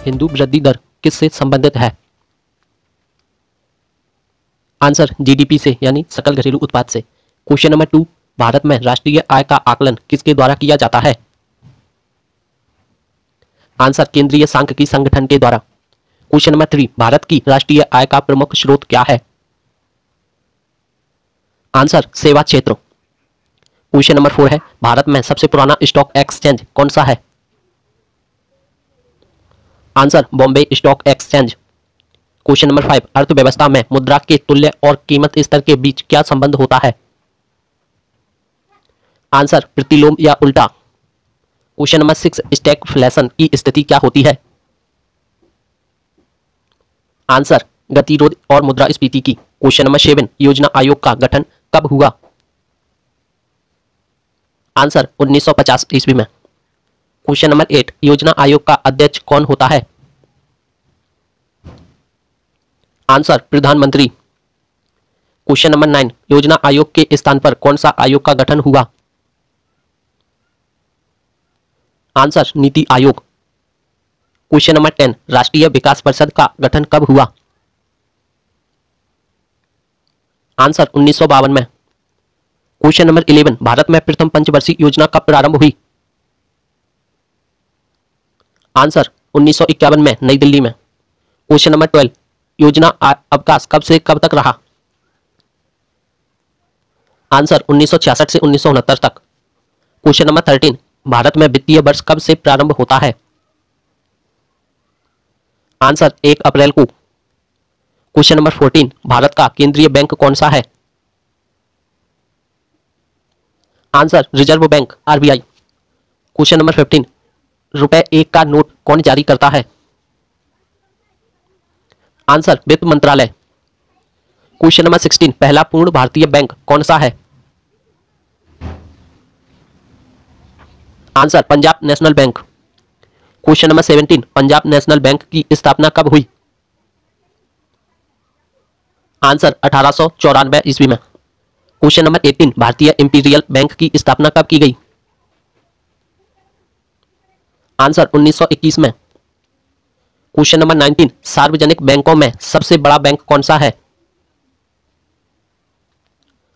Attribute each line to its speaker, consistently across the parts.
Speaker 1: हिंदू वृद्धि दर किससे संबंधित है? आंसर जीडीपी से यानी सकल घरेलू उत्पाद से। क्वेश्चन नंबर 2, भारत में राष्ट्रीय आय का आकलन किसके द्वारा किया जाता है? आंसर केंद्रीय सांख्यिकी संगठन के द्वारा। क्वेश्चन नंबर 3, भारत की राष्ट्रीय आय का प्रमुख स्रोत क्या है? आंसर सेवा क्षेत्र। क्वेश्चन नंबर 4 है, भारत में सबसे पुराना स्टॉक एक्सचेंज कौन सा है? Answer Bombay stock exchange. Question number 5, अर्थव्यवस्था में मुद्रा के तुल्य और कीमत स्तर के बीच क्या संबंध होता है? आंसर प्रतिलोम या उल्टा। क्वेश्चन नंबर 6, स्टैगफ्लेशन की स्थिति क्या होती है? आंसर गतिरोध और मुद्रास्फीति की। क्वेश्चन नंबर 7, योजना आयोग का गठन कब हुआ? आंसर 1950 ईस्वी में। क्वेश्चन नंबर 8, योजना आयोग का अध्यक्ष कौन होता है? आंसर प्रधानमंत्री। क्वेश्चन नंबर 9, योजना आयोग के स्थान पर कौन सा आयोग का गठन हुआ? Answer NITI Aayog. Question number 10, राष्ट्रीय विकास परिषद का गठन कब हुआ? आंसर 1952 में। क्वेश्चन नंबर 11, भारत में प्रथम पंचवर्षीय योजना कब प्रारंभ हुई? आंसर 1951 में नई दिल्ली में। क्वेश्चन नंबर 12, योजना अवकाश कब से कब तक रहा? आंसर 1966 से 1969 तक। क्वेश्चन नंबर 13, भारत में वित्तीय वर्ष कब से प्रारंभ होता है? आंसर 1 अप्रैल को। क्वेश्चन नंबर 14, भारत का केंद्रीय बैंक कौन सा है? Answer reserve bank RBI. Question number 15, रुपए 1 का नोट कौन जारी करता है? आंसर वित्त मंत्रालय। क्वेश्चन नंबर 16, पहला पूर्ण भारतीय बैंक कौन सा है? Answer Punjab national bank. Question number 17, Punjab national bank की स्थापना कब हुई? आंसर 1894 ईस्वी में। क्वेश्चन नंबर 18, भारतीय इंपीरियल बैंक की स्थापना कब की गई? आंसर 1921 में। क्वेश्चन नंबर 19, सार्वजनिक बैंकों में सबसे बड़ा बैंक कौन सा है?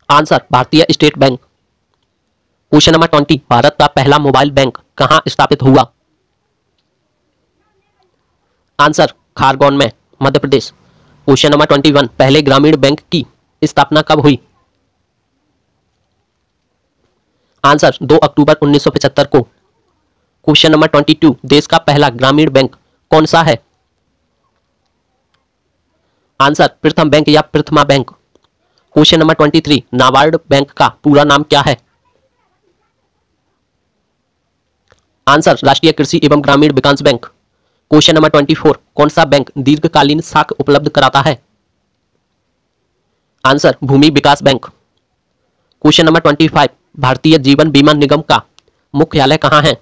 Speaker 1: आंसर भारतीय state bank. Question number 20, Bharat का पहला मोबाइल बैंक कहां स्थापित हुआ? आंसर खारगोन में मध्य प्रदेश। क्वेश्चन नंबर 21, पहले ग्रामीण बैंक की स्थापना कब हुई? आंसर 2 अक्टूबर 1975 को। क्वेश्चन नंबर 22, देश का पहला ग्रामीण बैंक कौन सा है? आंसर प्रथम बैंक या प्रथमा bank. Question number 23, NABARD bank का पूरा नाम क्या है? आंसर राष्ट्रीय कृषि एवं ग्रामीण विकास बैंक। क्वेश्चन नंबर 24, कौन सा बैंक दीर्घकालीन साख उपलब्ध कराता है? आंसर भूमि विकास bank. Question number 25, Bharatiya Jeevan बीमा निगम का मुख्यालय कहां है?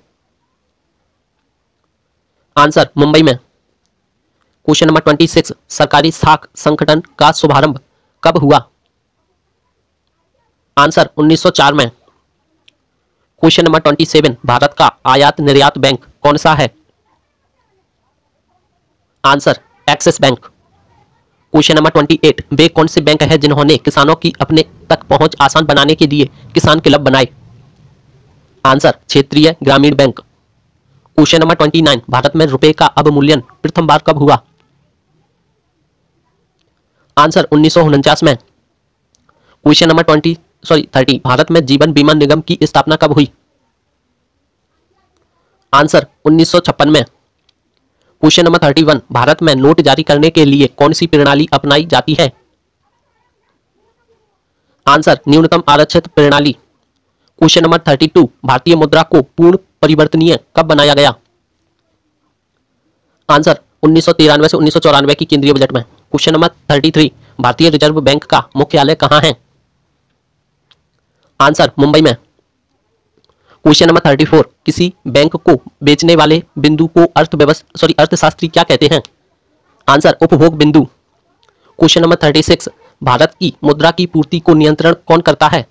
Speaker 1: आंसर मुंबई में। क्वेश्चन नंबर 26, सरकारी साख संगठन का शुभारंभ कब हुआ? आंसर 1904 में। क्वेश्चन नंबर 27, भारत का आयात निर्यात बैंक कौन सा है? Answer axis bank. Question number 28, वे कौन से बैंक है जिन्होंने किसानों की अपने तक पहुंच आसान बनाने के लिए किसान क्लब बनाए? आंसर क्षेत्रीय ग्रामीण बैंक। क्वेश्चन नंबर 29, भारत में रुपए का अवमूल्यन प्रथम बार कब हुआ? आंसर 1949 में। क्वेश्चन नंबर 30, भारत में जीवन बीमा निगम की स्थापना कब हुई? आंसर 1956 में। क्वेश्चन नंबर 31, भारत में नोट जारी करने के लिए कौन सी प्रणाली अपनाई जाती है? आंसर न्यूनतम आरक्षित प्रणाली। क्वेश्चन नंबर 32, भारतीय मुद्रा को पूर्ण परिवर्तनीय कब बनाया गया? आंसर 1993 से 1994 की केंद्रीय बजट में। क्वेश्चन नंबर 33, भारतीय रिजर्व बैंक का मुख्यालय कहां है? आंसर मुंबई में। क्वेश्चन नंबर 34, किसी बैंक को बेचने वाले बिंदु को अर्थशास्त्री क्या कहते हैं? आंसर उपभोग बिंदु। क्वेश्चन नंबर 36, भारत की मुद्रा की पूर्ति को नियंत्रण कौन करता है?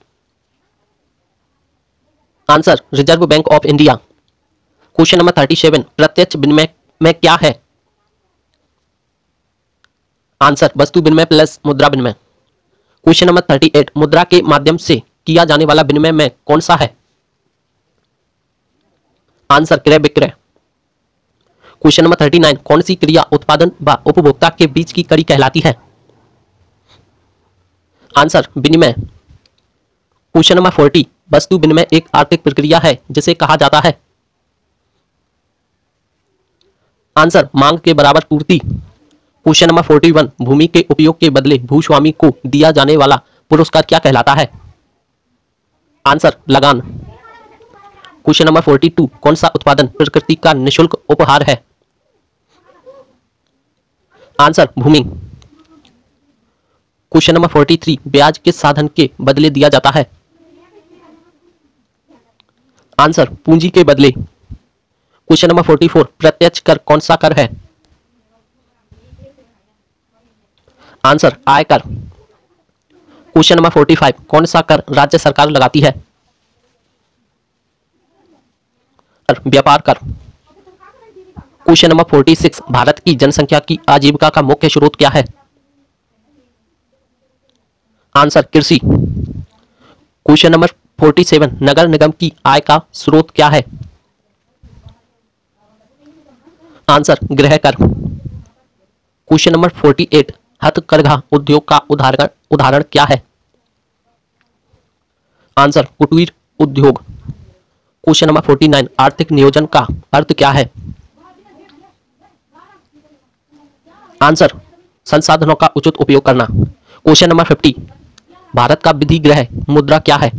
Speaker 1: Answer reserve bank of India. Question number 37, प्रत्यक्ष विनिमय में क्या है? आंसर वस्तु विनिमय प्लस मुद्रा विनिमय। क्वेश्चन नंबर 38 मुद्रा के माध्यम से किया जाने वाला विनिमय में कौन सा है? आंसर क्रय विक्रय। क्वेश्चन नंबर 39 कौन सी क्रिया उत्पादन व उपभोक्ता के बीच की कड़ी कहलाती है? आंसर विनिमय। क्वेश्चन नंबर 40 वस्तु विनिमय एक आर्थिक प्रक्रिया है जिसे कहा जाता है? आंसर मांग के बराबर पूर्ति। क्वेश्चन नंबर 41 भूमि के उपयोग के बदले भूस्वामी को दिया जाने वाला पुरस्कार क्या कहलाता है? आंसर लगान। क्वेश्चन नंबर 42 कौन सा उत्पादन प्रकृति का निःशुल्क उपहार है? आंसर भूमि। क्वेश्चन नंबर 43 ब्याज किस साधन के बदले दिया जाता है? आंसर पूंजी के बदले। क्वेश्चन नंबर 44 प्रत्यक्ष कर कौन सा कर है? आंसर आयकर। क्वेश्चन नंबर 45 कौन सा कर राज्य सरकार लगाती है? व्यापार कर। क्वेश्चन नंबर 46 भारत की जनसंख्या की आजीविका का मुख्य स्रोत क्या है? आंसर कृषि। क्वेश्चन नंबर 47 नगर निगम की आय का स्रोत क्या है? आंसर गृह कर। क्वेश्चन नंबर 48 हथकरघा उद्योग का उदाहरण क्या है? आंसर कुटीर उद्योग। क्वेश्चन नंबर 49 आर्थिक नियोजन का अर्थ क्या है? आंसर संसाधनों का उचित उपयोग करना। क्वेश्चन नंबर 50 भारत का विधि ग्रह मुद्रा क्या है?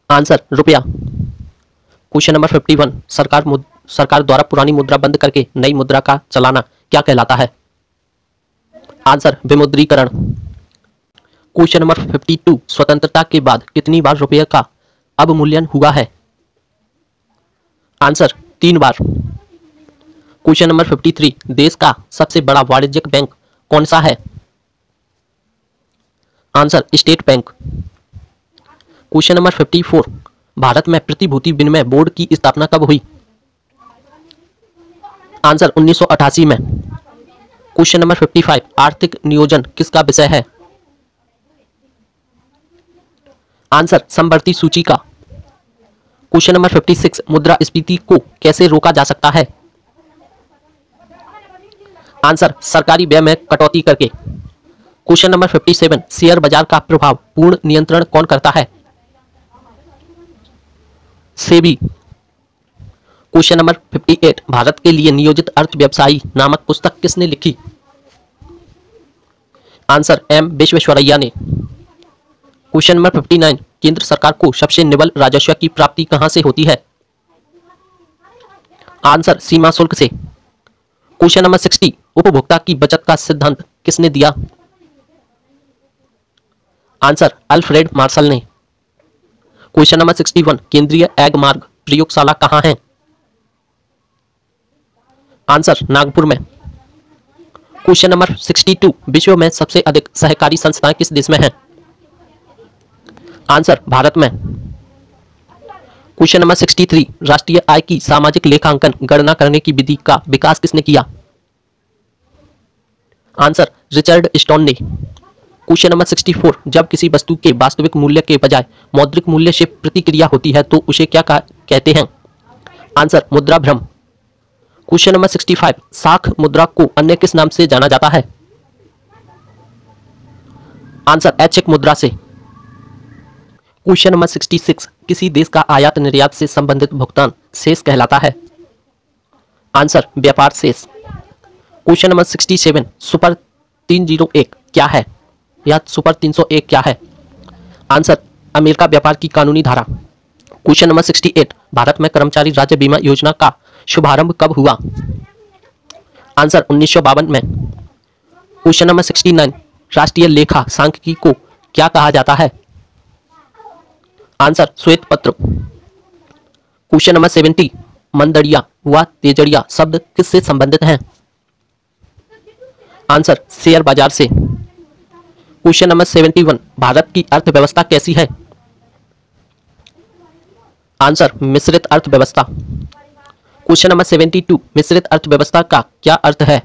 Speaker 1: आंसर रुपया। क्वेश्चन नंबर 51 सरकार द्वारा पुरानी मुद्रा बंद करके नई मुद्रा का चलाना क्या कहलाता है? आंसर विमुद्रीकरण। क्वेश्चन नंबर 52 स्वतंत्रता के बाद कितनी बार रुपये का अवमूल्यन हुआ है? आंसर 3 बार। क्वेश्चन नंबर 53 देश का सबसे बड़ा वाणिज्यिक बैंक कौन सा है? Answer state bank. Question number 54 Bharat में प्रतिभूति विनिमय बोर्ड की स्थापना कब हुई? आंसर 1988 में। क्वेश्चन नंबर 55 आर्थिक नियोजन किसका विषय है? आंसर समवर्ती सूची का। क्वेश्चन नंबर 56 मुद्रास्फीति को कैसे रोका जा सकता है? आंसर सरकारी व्यय में कटौती करके। क्वेश्चन नंबर 57 शेयर बाजार का प्रभाव पूर्ण नियंत्रण कौन करता है? सेबी। क्वेश्चन नंबर 58 भारत के लिए नियोजित अर्थव्यवसायी नामक पुस्तक किसने लिखी? आंसर एम विश्वेश्वरैया ने। क्वेश्चन नंबर 59 केंद्र सरकार को सबसे निवल राजस्व की प्राप्ति कहां से होती है? आंसर सीमा शुल्क से। क्वेश्चन नंबर 60 उपभोक्ता की बचत का सिद्धांत किसने दिया? आंसर अल्फ्रेड मार्शल ने। क्वेश्चन नंबर 61 केंद्रीय एग मार्ग प्रयोगशाला कहां है? आंसर नागपुर में। क्वेश्चन नंबर 62 विश्व में सबसे अधिक सहकारी संस्थाएं किस देश में हैं? आंसर भारत में। क्वेश्चन नंबर 63 राष्ट्रीय आय की सामाजिक लेखांकन गणना करने की विधि का विकास किसने किया? आंसर रिचर्ड स्टोन ने। क्वेश्चन नंबर 64 जब किसी वस्तु के वास्तविक मूल्य के बजाय मौद्रिक मूल्य से प्रतिक्रिया होती है तो उसे क्या कहते हैं? आंसर मुद्रा भ्रम। क्वेश्चन नंबर 65 साख मुद्रा को अन्य किस नाम से जाना जाता है? आंसर ऐच्छिक मुद्रा से। क्वेश्चन नंबर 66 किसी देश का आयात निर्यात से संबंधित भुगतान शेष कहलाता है? आंसर व्यापार शेष। क्वेश्चन नंबर 67 सुपर 301 क्या है या सुपर 301 क्या है? आंसर अमेरिका व्यापार की कानूनी धारा। क्वेश्चन नंबर 68 भारत में कर्मचारी राज्य बीमा योजना का शुभारंभ कब हुआ? आंसर 1952 में। क्वेश्चन नंबर 69 राष्ट्रीय लेखा सांख्यिकी को क्या कहा जाता है? आंसर श्वेत पत्र। क्वेश्चन नंबर 70 मंदड़िया व तेजड़िया शब्द किससे संबंधित हैं? आंसर शेयर बाजार से। क्वेश्चन नंबर 71 भारत की अर्थव्यवस्था कैसी है? आंसर मिश्रित अर्थव्यवस्था। क्वेश्चन नंबर 72 मिश्रित अर्थव्यवस्था का क्या अर्थ है?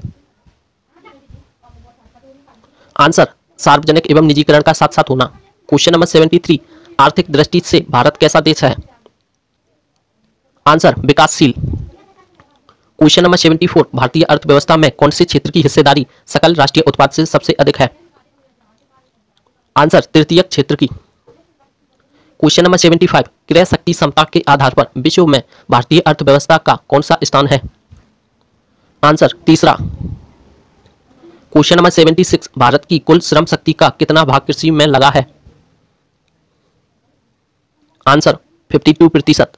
Speaker 1: आंसर सार्वजनिक एवं निजीकरण का साथ साथ होना। क्वेश्चन नंबर 73, आर्थिक दृष्टि से भारत कैसा देश है? आंसर विकासशील। क्वेश्चन नंबर 74, भारतीय अर्थव्यवस्था में कौन से क्षेत्र की हिस्सेदारी सकल राष्ट्रीय उत्पाद से सबसे अधिक है? आंसर तृतीयक क्षेत्र की। क्वेश्चन नंबर 75, क्रय शक्ति क्षमता के आधार पर विश्व में भारतीय अर्थव्यवस्था का कौन सा स्थान है? आंसर तीसरा। क्वेश्चन नंबर 76, भारत की कुल श्रम शक्ति का कितना भाग कृषि में लगा है? आंसर 52%।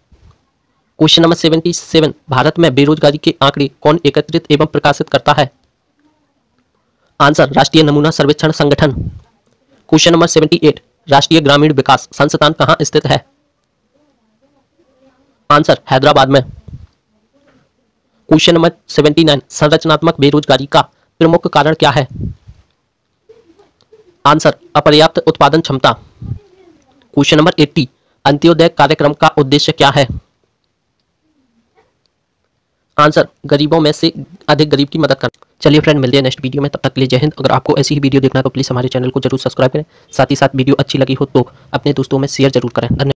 Speaker 1: क्वेश्चन नंबर 77, भारत में बेरोजगारी के आंकड़े कौन एकत्रित एवं प्रकाशित करता है? आंसर राष्ट्रीय नमूना सर्वेक्षण संगठन। क्वेश्चन नंबर 78, राष्ट्रीय ग्रामीण विकास संस्थान कहां स्थित है? आंसर हैदराबाद में। क्वेश्चन नंबर 79, संरचनात्मक बेरोजगारी का प्रमुख कारण क्या है? आंसर अपर्याप्त उत्पादन क्षमता। क्वेश्चन नंबर 80, अंत्योदय कार्यक्रम का उद्देश्य क्या है? आंसर गरीबों में से अधिक गरीब की मदद करना। चलिए फ्रेंड, मिलते हैं नेक्स्ट वीडियो में, तब तक के लिए जय हिंद। अगर आपको ऐसी ही वीडियो देखना है तो प्लीज़ हमारे चैनल को जरूर सब्सक्राइब करें, साथ ही साथ वीडियो अच्छी लगी हो तो अपने दोस्तों में शेयर जरूर करें। धन्यवाद।